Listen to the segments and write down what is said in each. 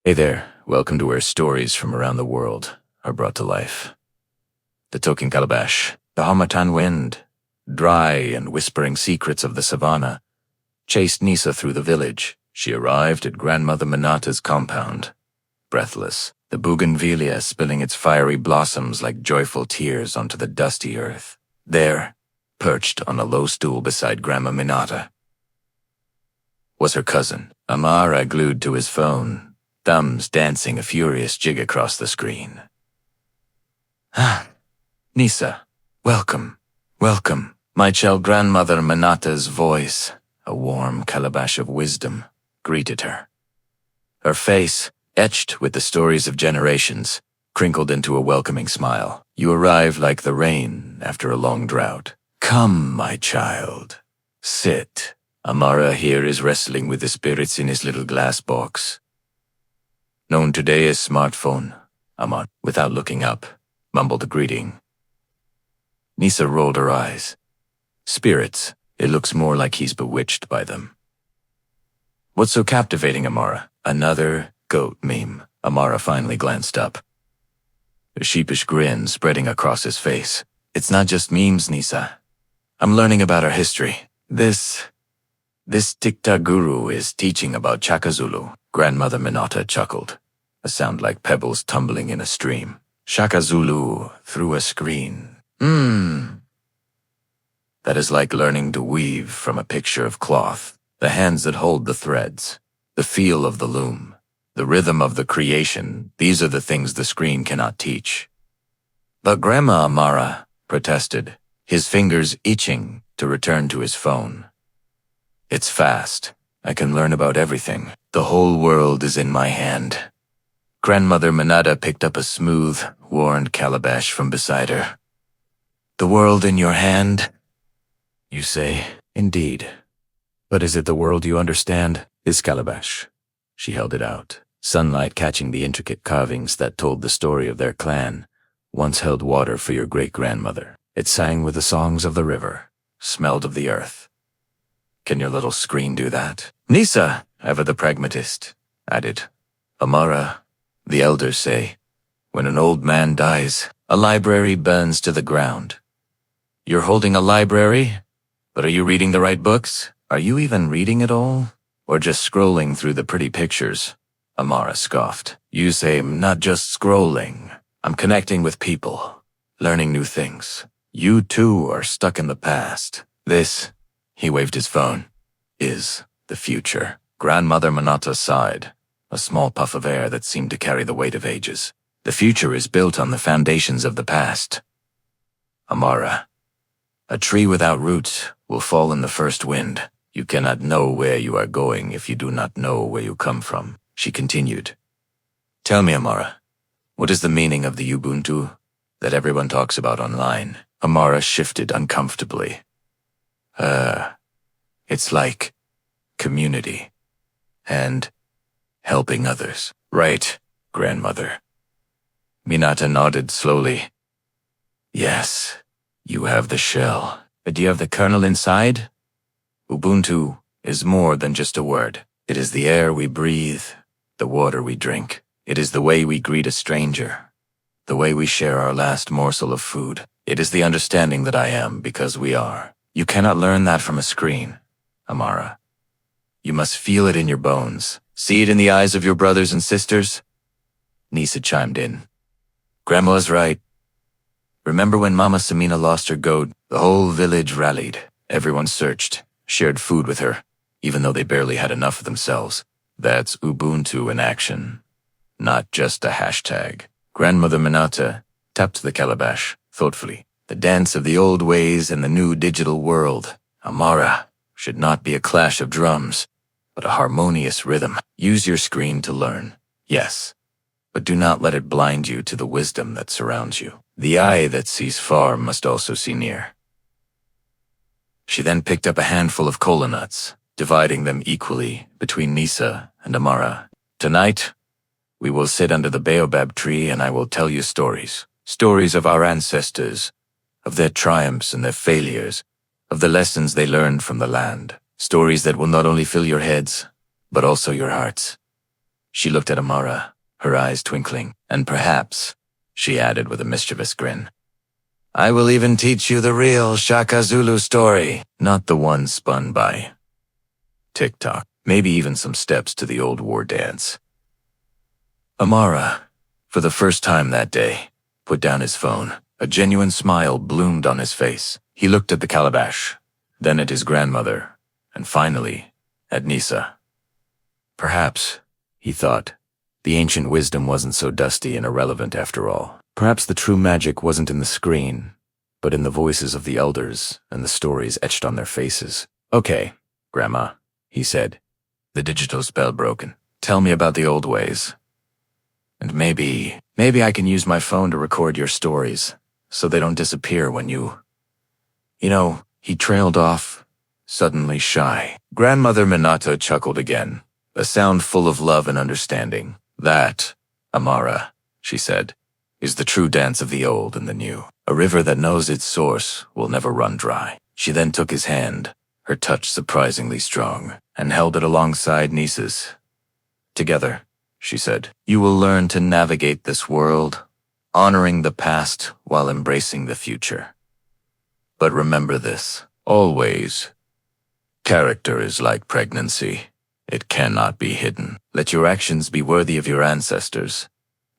Hey there, welcome to where stories from around the world are brought to life. The talking calabash, the harmattan wind, dry and whispering secrets of the savannah, chased Nisa through the village. She arrived at Grandmother Minata's compound. Breathless, the bougainvillea spilling its fiery blossoms like joyful tears onto the dusty earth. There, perched on a low stool beside Grandma Minata, was her cousin, Amara, glued to his phone, thumbs dancing a furious jig across the screen. "Ah, Nisa, welcome, welcome." My child Grandmother Minata's voice, a warm calabash of wisdom, greeted her. Her face, etched with the stories of generations, crinkled into a welcoming smile. "You arrive like the rain after a long drought. Come, my child. Sit. Amara here is wrestling with the spirits in his little glass box. Known today as smartphone," Amara, without looking up, mumbled a greeting. Nisa rolled her eyes. Spirits, it looks more like he's bewitched by them. "What's so captivating, Amara? Another goat meme?" Amara finally glanced up, a sheepish grin spreading across his face. "It's not just memes, Nisa. I'm learning about our history. This Tikta guru is teaching about Chakazulu." Grandmother Minata chuckled, a sound like pebbles tumbling in a stream. "Chakazulu through a screen. That is like learning to weave from a picture of cloth. The hands that hold the threads, the feel of the loom, the rhythm of the creation, these are the things the screen cannot teach." But Grandma Amara protested, his fingers itching to return to his phone. "It's fast. I can learn about everything. The whole world is in my hand." Grandmother Minata picked up a smooth, worn calabash from beside her. "The world in your hand, you say?" "Indeed. But is it the world you understand?" "This calabash." She held it out, sunlight catching the intricate carvings that told the story of their clan, once held water for your great-grandmother. It sang with the songs of the river, smelled of the earth. "Can your little screen do that?" "Nisa," ever the pragmatist, added. "Amara, the elders say, when an old man dies, a library burns to the ground. You're holding a library? But are you reading the right books? Are you even reading at all? Or just scrolling through the pretty pictures?" Amara scoffed. "You say I'm not just scrolling. I'm connecting with people, learning new things. You too are stuck in the past. This," he waved his phone, "is the future." Grandmother Minata sighed, a small puff of air that seemed to carry the weight of ages. "The future is built on the foundations of the past. Amara, a tree without roots will fall in the first wind. You cannot know where you are going if you do not know where you come from," she continued. "Tell me, Amara, what is the meaning of the Ubuntu that everyone talks about online?" Amara shifted uncomfortably. It's like community and helping others." "Right, Grandmother." Minata nodded slowly. "Yes, you have the shell, but do you have the kernel inside? Ubuntu is more than just a word. It is the air we breathe, the water we drink. It is the way we greet a stranger, the way we share our last morsel of food. It is the understanding that I am because we are. You cannot learn that from a screen, Amara. You must feel it in your bones. See it in the eyes of your brothers and sisters." Nisa chimed in. "Grandma's right. Remember when Mama Samina lost her goat? The whole village rallied. Everyone searched, shared food with her, even though they barely had enough of themselves. That's Ubuntu in action, not just a hashtag." Grandmother Minata tapped the calabash thoughtfully. "The dance of the old ways and the new digital world, Amara, should not be a clash of drums, but a harmonious rhythm. Use your screen to learn, yes, but do not let it blind you to the wisdom that surrounds you. The eye that sees far must also see near." She then picked up a handful of kola nuts, dividing them equally between Nisa and Amara. "Tonight, we will sit under the baobab tree and I will tell you stories. Stories of our ancestors, of their triumphs and their failures, of the lessons they learned from the land. Stories that will not only fill your heads, but also your hearts." She looked at Amara, her eyes twinkling. "And perhaps," she added with a mischievous grin, "I will even teach you the real Shaka Zulu story, not the one spun by TikTok. Maybe even some steps to the old war dance." Amara, for the first time that day, put down his phone. A genuine smile bloomed on his face. He looked at the calabash, then at his grandmother, and finally, at Nisa. Perhaps, he thought, the ancient wisdom wasn't so dusty and irrelevant after all. Perhaps the true magic wasn't in the screen, but in the voices of the elders and the stories etched on their faces. "Okay, Grandma," he said, the digital spell broken. "Tell me about the old ways. And maybe I can use my phone to record your stories, so they don't disappear when you..." He trailed off, suddenly shy. Grandmother Minato chuckled again, a sound full of love and understanding. "That, Amara," she said, "is the true dance of the old and the new. A river that knows its source will never run dry." She then took his hand, her touch surprisingly strong, and held it alongside Nisa's. "Together," she said, "you will learn to navigate this world, honoring the past while embracing the future. But remember this, always. Character is like pregnancy. It cannot be hidden. Let your actions be worthy of your ancestors,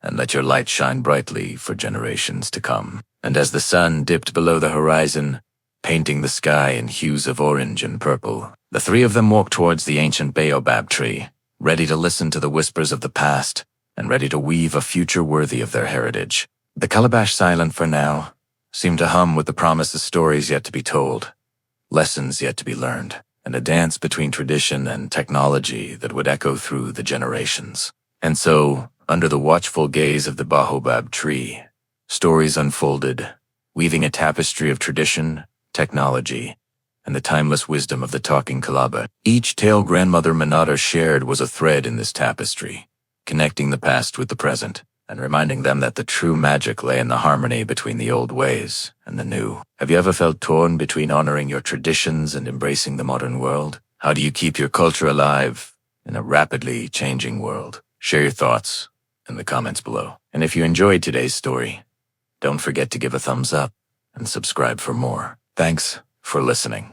and let your light shine brightly for generations to come." And as the sun dipped below the horizon, painting the sky in hues of orange and purple, the three of them walked towards the ancient baobab tree, ready to listen to the whispers of the past and ready to weave a future worthy of their heritage. The calabash, silent for now, seemed to hum with the promise of stories yet to be told, lessons yet to be learned, and a dance between tradition and technology that would echo through the generations. And so, under the watchful gaze of the baobab tree, stories unfolded, weaving a tapestry of tradition, technology, and the timeless wisdom of the talking Calabash. Each tale Grandmother Minato shared was a thread in this tapestry, connecting the past with the present, and reminding them that the true magic lay in the harmony between the old ways and the new. Have you ever felt torn between honoring your traditions and embracing the modern world? How do you keep your culture alive in a rapidly changing world? Share your thoughts in the comments below. And if you enjoyed today's story, don't forget to give a thumbs up and subscribe for more. Thanks for listening.